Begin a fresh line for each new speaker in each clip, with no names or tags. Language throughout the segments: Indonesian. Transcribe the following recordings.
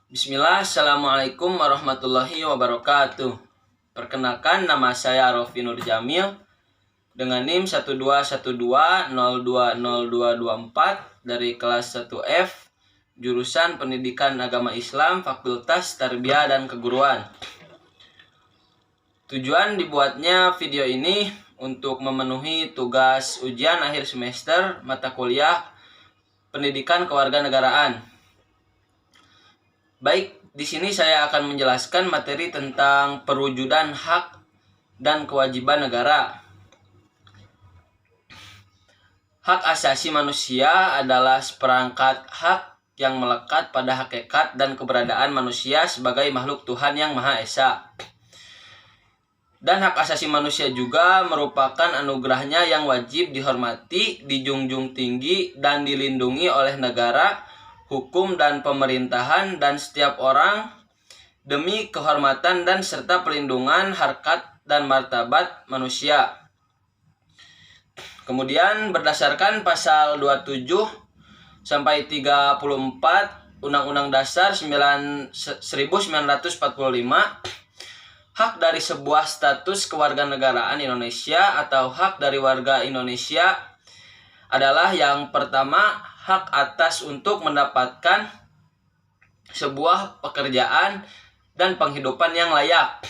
Bismillah, Assalamualaikum warahmatullahi wabarakatuh. Perkenalkan, nama saya Rofi Nur Jamil dengan NIM 1212020224 dari kelas 1F, jurusan Pendidikan Agama Islam, Fakultas Tarbiyah dan Keguruan. Tujuan dibuatnya video ini untuk memenuhi tugas ujian akhir semester mata kuliah Pendidikan Kewarganegaraan. Baik, di sini saya akan menjelaskan materi tentang perwujudan hak dan kewajiban negara. Hak asasi manusia adalah seperangkat hak yang melekat pada hakikat dan keberadaan manusia sebagai makhluk Tuhan yang Maha Esa. Dan hak asasi manusia juga merupakan anugerahnya yang wajib dihormati, dijunjung tinggi, dan dilindungi oleh negara, hukum dan pemerintahan dan setiap orang demi kehormatan dan serta pelindungan harkat dan martabat manusia. Kemudian berdasarkan pasal 27 sampai 34 Undang-Undang Dasar 1945, hak dari sebuah status kewarganegaraan Indonesia atau hak dari warga Indonesia adalah yang pertama, hak atas untuk mendapatkan sebuah pekerjaan dan penghidupan yang layak.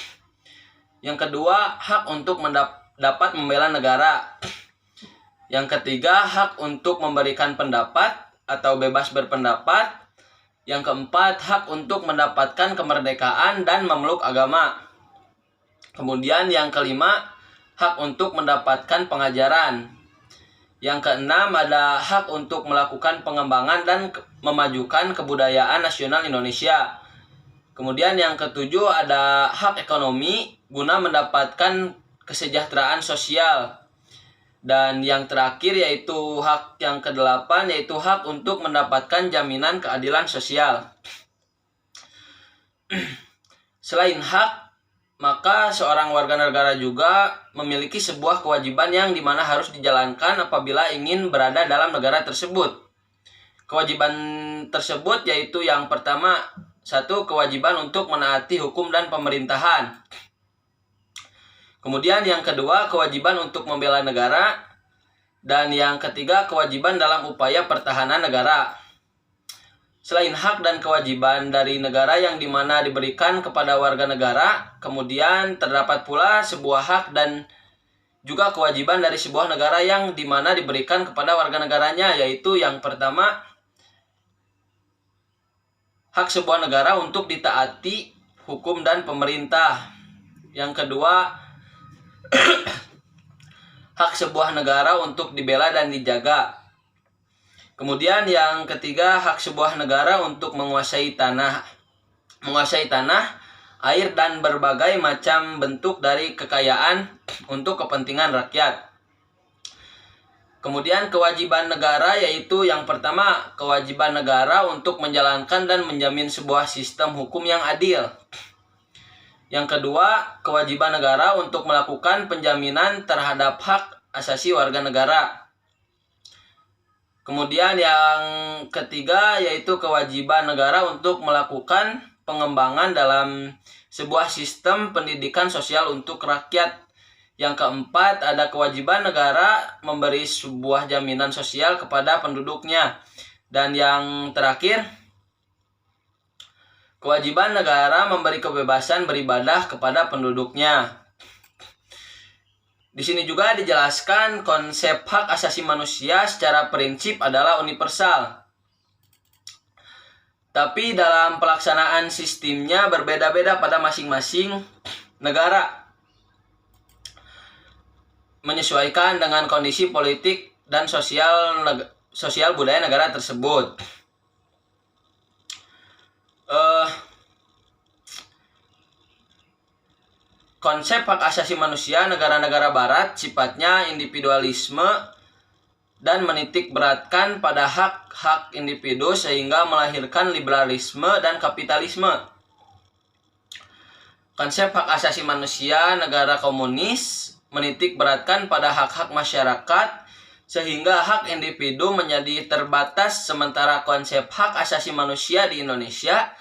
Yang kedua, hak untuk dapat membela negara. Yang ketiga, hak untuk memberikan pendapat atau bebas berpendapat. Yang keempat, hak untuk mendapatkan kemerdekaan dan memeluk agama. Kemudian yang kelima, hak untuk mendapatkan pengajaran. Yang keenam, ada hak untuk melakukan pengembangan dan memajukan kebudayaan nasional Indonesia. Kemudian yang ketujuh, ada hak ekonomi guna mendapatkan kesejahteraan sosial. Dan yang terakhir yaitu hak yang kedelapan, yaitu hak untuk mendapatkan jaminan keadilan sosial. Selain hak, maka seorang warga negara juga memiliki sebuah kewajiban yang dimana harus dijalankan apabila ingin berada dalam negara tersebut. Kewajiban tersebut yaitu yang pertama, satu, kewajiban untuk menaati hukum dan pemerintahan. Kemudian yang kedua, kewajiban untuk membela negara. Dan yang ketiga, kewajiban dalam upaya pertahanan negara. Selain hak dan kewajiban dari negara yang dimana diberikan kepada warga negara, kemudian terdapat pula sebuah hak dan juga kewajiban dari sebuah negara yang dimana diberikan kepada warga negaranya, yaitu yang pertama, hak sebuah negara untuk ditaati hukum dan pemerintah. Yang kedua, hak sebuah negara untuk dibela dan dijaga. Kemudian yang ketiga, hak sebuah negara untuk menguasai tanah, air dan berbagai macam bentuk dari kekayaan untuk kepentingan rakyat. Kemudian kewajiban negara yaitu yang pertama, kewajiban negara untuk menjalankan dan menjamin sebuah sistem hukum yang adil. Yang kedua, kewajiban negara untuk melakukan penjaminan terhadap hak asasi warga negara. Kemudian yang ketiga yaitu kewajiban negara untuk melakukan pengembangan dalam sebuah sistem pendidikan sosial untuk rakyat. Yang keempat, ada kewajiban negara memberi sebuah jaminan sosial kepada penduduknya. Dan yang terakhir, kewajiban negara memberi kebebasan beribadah kepada penduduknya. Di sini juga dijelaskan konsep hak asasi manusia secara prinsip adalah universal. Tapi dalam pelaksanaan sistemnya berbeda-beda pada masing-masing negara. Menyesuaikan dengan kondisi politik dan sosial budaya negara tersebut. Konsep hak asasi manusia negara-negara barat sifatnya individualisme dan menitik beratkan pada hak-hak individu sehingga melahirkan liberalisme dan kapitalisme. Konsep hak asasi manusia negara komunis menitik beratkan pada hak-hak masyarakat sehingga hak individu menjadi terbatas, sementara konsep hak asasi manusia di Indonesia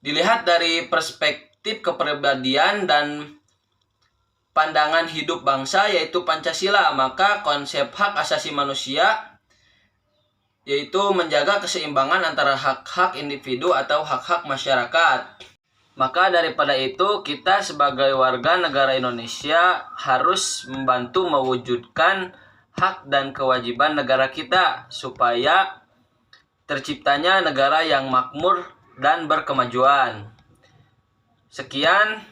dilihat dari perspektif kepribadian dan pandangan hidup bangsa yaitu Pancasila, maka konsep hak asasi manusia yaitu menjaga keseimbangan antara hak-hak individu atau hak-hak masyarakat. Maka daripada itu, kita sebagai warga negara Indonesia harus membantu mewujudkan hak dan kewajiban negara kita supaya terciptanya negara yang makmur dan berkemajuan. Sekian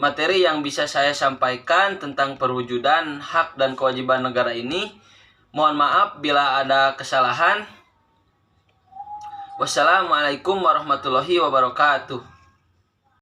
materi yang bisa saya sampaikan tentang perwujudan hak dan kewajiban negara ini. Mohon maaf bila ada kesalahan. Wassalamualaikum warahmatullahi wabarakatuh.